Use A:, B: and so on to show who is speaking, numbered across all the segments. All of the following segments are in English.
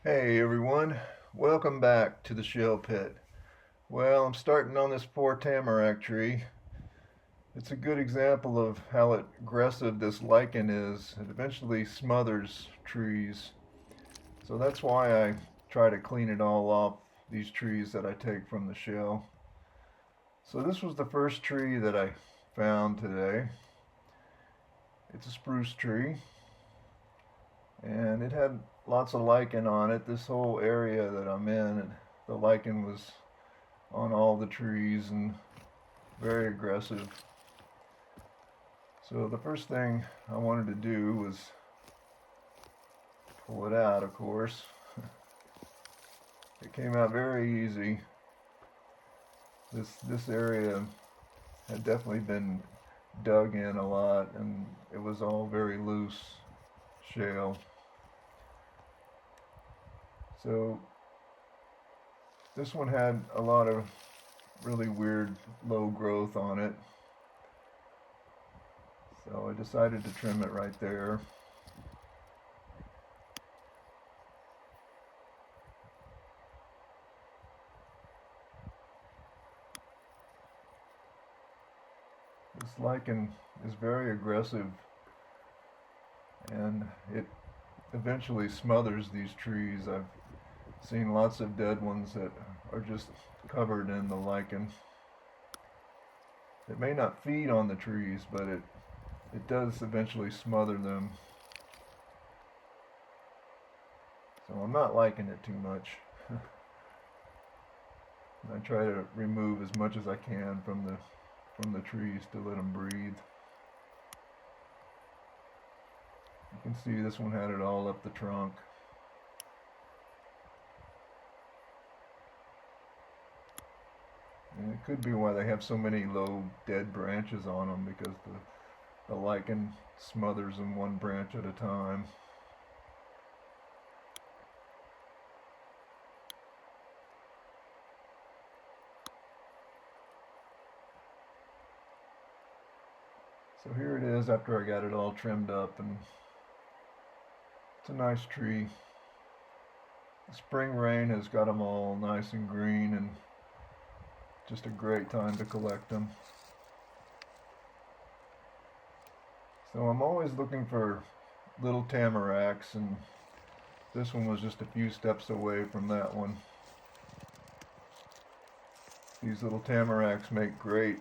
A: Hey everyone, welcome back to the shale pit. Well, I'm starting on this poor tamarack tree. It's a good example of how aggressive this lichen is. It eventually smothers trees. So that's why I try to clean it all off these trees that I take from the shale. So this was the first tree that I found today. It's a spruce tree and it had lots of lichen on it. This whole area that I'm in, the lichen was on all the trees and very aggressive. So the first thing I wanted to do was pull it out, of course. It came out very easy. This area had definitely been dug in a lot and it was all very loose shale. So this one had a lot of really weird low growth on it. So I decided to trim it right there. This lichen is very aggressive and it eventually smothers these trees. I've seen lots of dead ones that are just covered in the lichen. It may not feed on the trees, but it does eventually smother them. So I'm not liking it too much. I try to remove as much as I can from the trees to let them breathe. You can see this one had it all up the trunk. And it could be why they have so many low dead branches on them, because the lichen smothers them one branch at a time. So here it is after I got it all trimmed up, and it's a nice tree. The spring rain has got them all nice and green, and just a great time to collect them. So I'm always looking for little tamaracks, and this one was just a few steps away from that one. These little tamaracks make great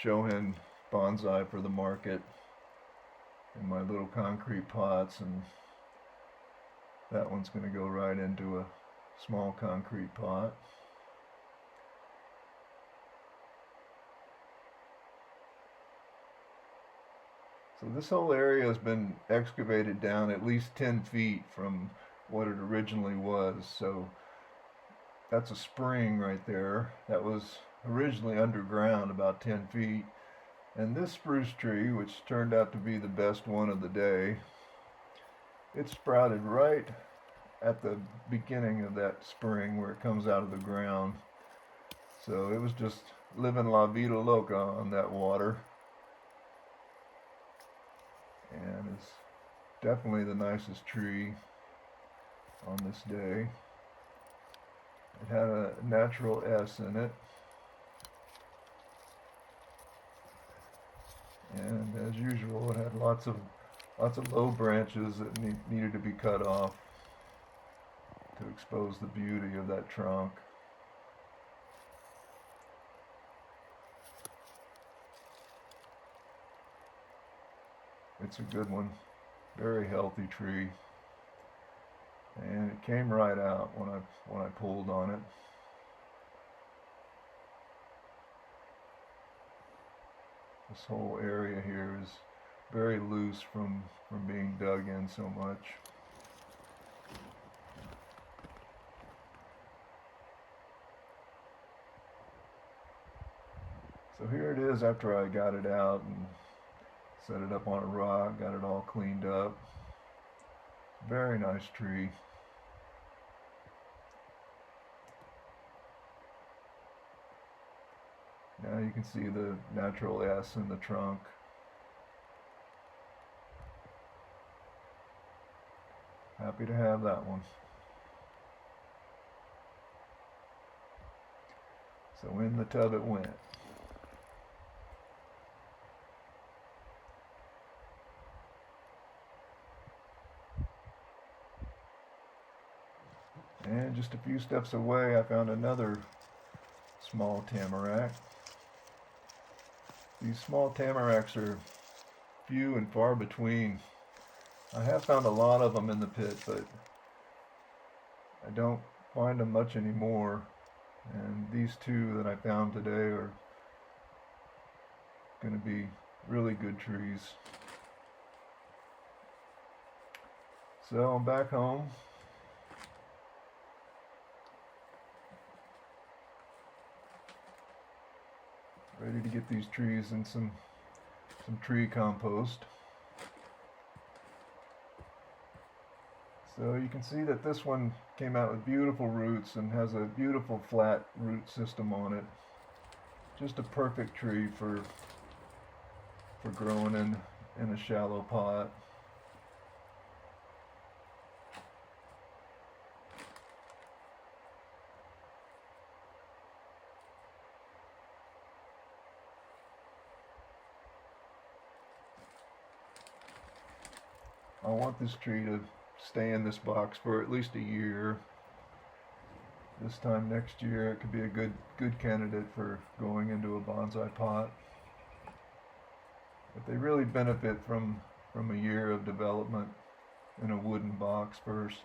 A: show-hen bonsai for the market in my little concrete pots, and that one's going to go right into a small concrete pot. So this whole area has been excavated down at least 10 feet from what it originally was. So that's a spring right there. That was originally underground about 10 feet. And this spruce tree, which turned out to be the best one of the day, it sprouted right at the beginning of that spring where it comes out of the ground. So it was just living la vida loca on that water. And it's definitely the nicest tree on this day. It had a natural S in it, and as usual, it had lots of low branches that needed to be cut off to expose the beauty of that trunk. It's a good one, very healthy tree, and it came right out when I pulled on it. This whole area here is very loose from being dug in so much. So here it is after I got it out and set it up on a rock, got it all cleaned up. Very nice tree. Now you can see the natural S in the trunk. Happy to have that one. So in the tub it went. And just a few steps away I found another small tamarack. These small tamaracks are few and far between. I have found a lot of them in the pit, but I don't find them much anymore. And these two that I found today are going to be really good trees. So I'm back home. Ready to get these trees in some tree compost. So you can see that this one came out with beautiful roots and has a beautiful flat root system on it. Just a perfect tree for growing in a shallow pot. I want this tree to stay in this box for at least a year. This time next year it could be a good candidate for going into a bonsai pot. But they really benefit from a year of development in a wooden box first.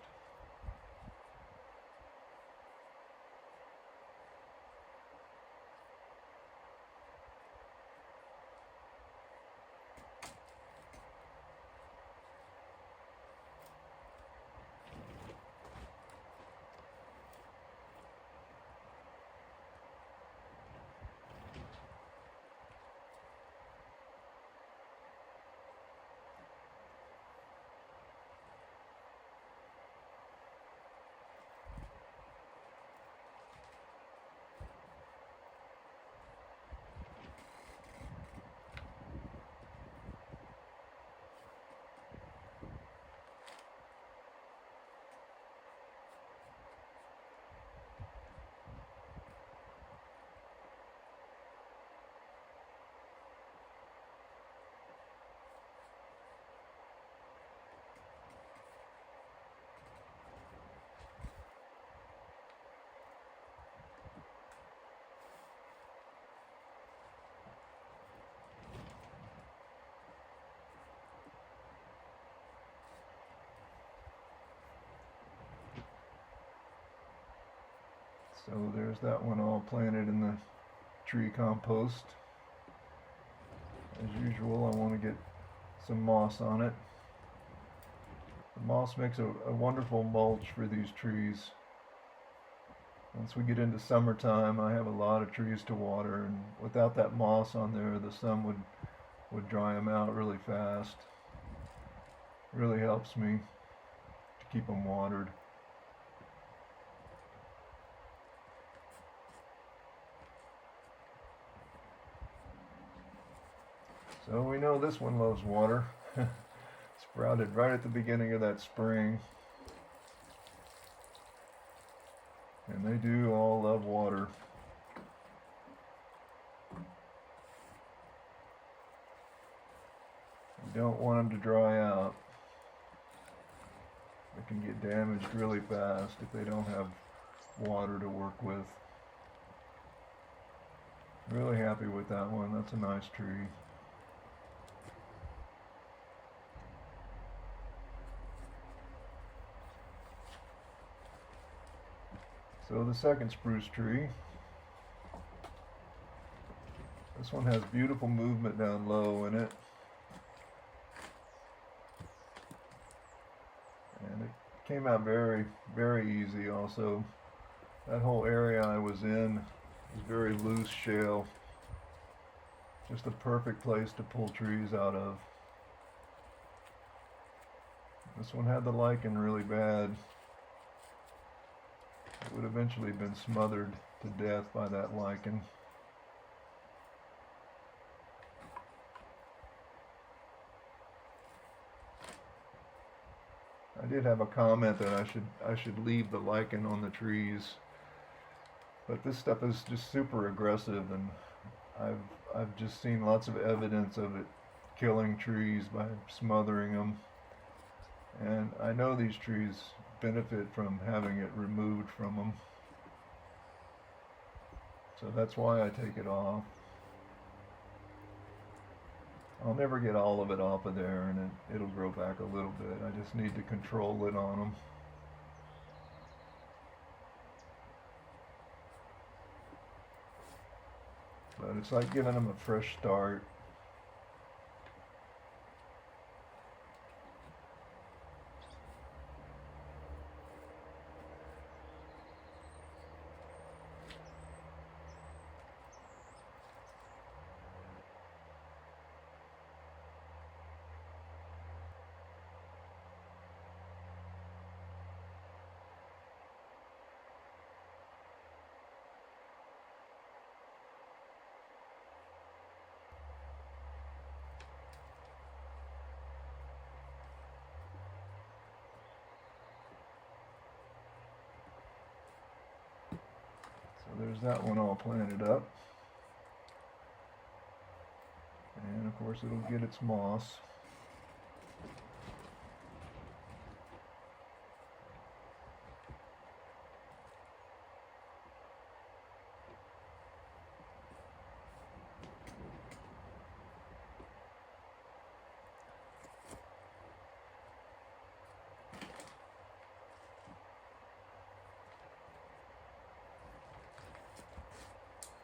A: So there's that one all planted in the tree compost. As usual, I want to get some moss on it. The moss makes a wonderful mulch for these trees. Once we get into summertime, I have a lot of trees to water, and without that moss on there, the sun would dry them out really fast. It really helps me to keep them watered. So we know this one loves water. Sprouted right at the beginning of that spring. And they do all love water. You don't want them to dry out. They can get damaged really fast if they don't have water to work with. Really happy with that one. That's a nice tree. So the second spruce tree, this one has beautiful movement down low in it. And it came out very, very easy also. That whole area I was in was very loose shale. Just the perfect place to pull trees out of. This one had the lichen really bad. It would eventually have been smothered to death by that lichen. I did have a comment that I should leave the lichen on the trees. But this stuff is just super aggressive, and I've just seen lots of evidence of it killing trees by smothering them. And I know these trees benefit from having it removed from them. So that's why I take it off. I'll never get all of it off of there, and it'll grow back a little bit. I just need to control it on them. But it's like giving them a fresh start. So there's that one all planted up. And of course it'll get its moss.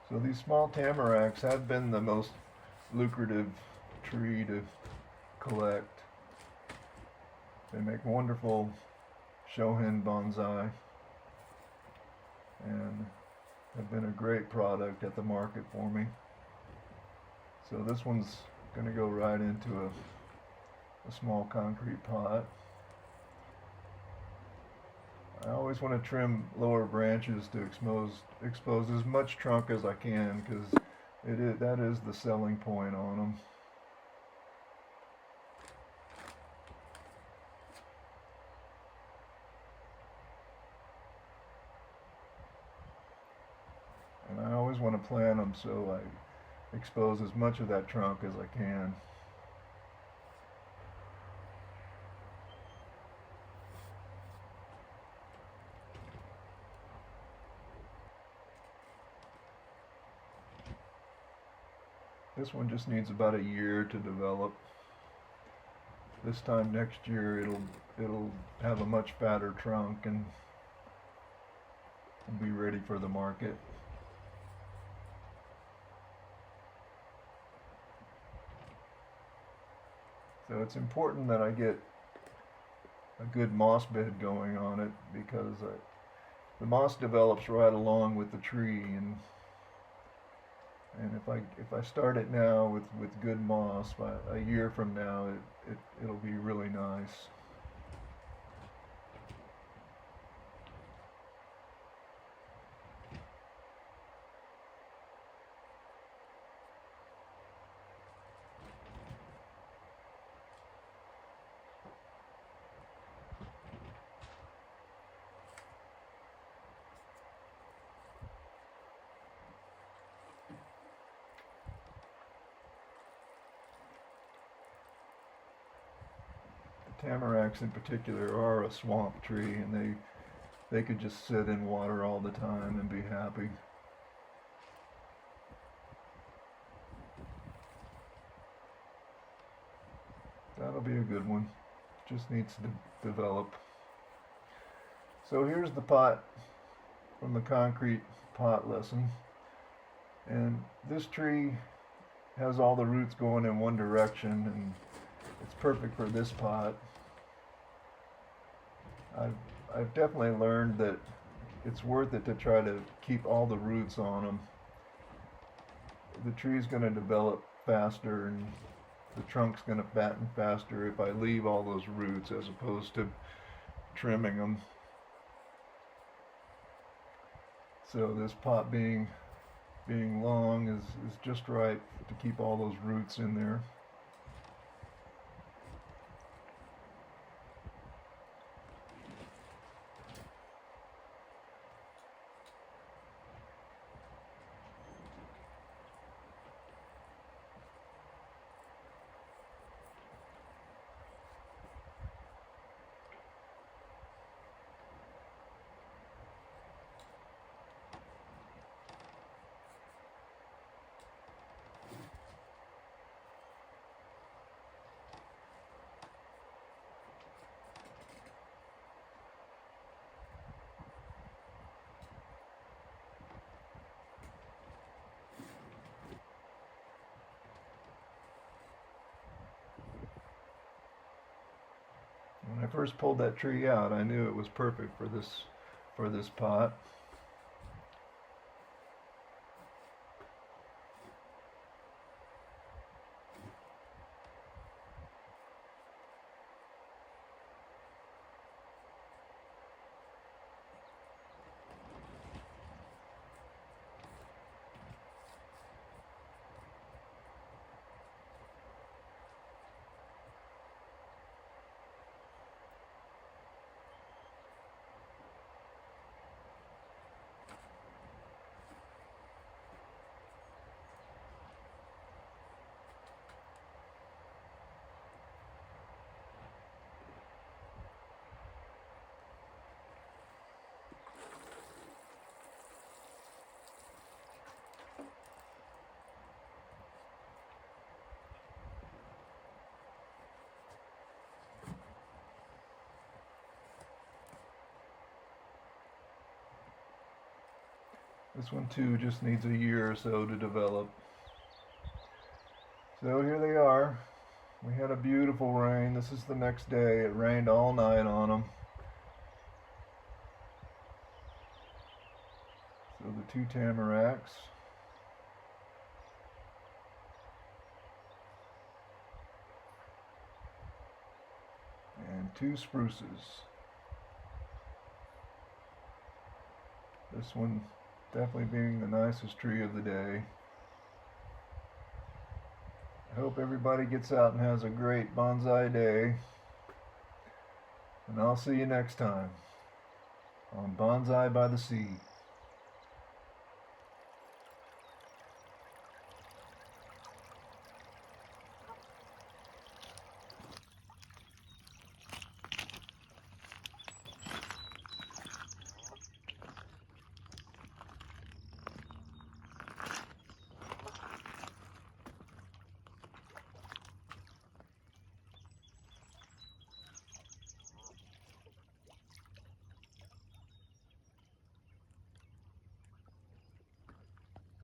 A: So these small tamaracks have been the most lucrative tree to collect. They make wonderful shohin bonsai and have been a great product at the market for me. So this one's going to go right into a small concrete pot. I always want to trim lower branches to expose as much trunk as I can, because that is the selling point on them. And I always want to plant them so I expose as much of that trunk as I can. This one just needs about a year to develop. This time next year it'll have a much fatter trunk and be ready for the market. So it's important that I get a good moss bed going on it, because the moss develops right along with the tree, and if I start it now with good moss, by a year from now it'll be really nice. Tamaracks in particular are a swamp tree, and they could just sit in water all the time and be happy. That'll be a good one. Just needs to develop. So here's the pot from the concrete pot lesson. And this tree has all the roots going in one direction, and it's perfect for this pot. I've definitely learned that it's worth it to try to keep all the roots on them. The tree's going to develop faster, and the trunk's going to fatten faster if I leave all those roots as opposed to trimming them. So this pot being long is just right to keep all those roots in there. first pulled that tree out, I knew it was perfect for this pot. This one too just needs a year or so to develop. So here they are. We had a beautiful rain. This is the next day. It rained all night on them. So the two tamaracks. And two spruces. This one definitely being the nicest tree of the day. I hope everybody gets out and has a great bonsai day. And I'll see you next time on Bonsai by the Sea.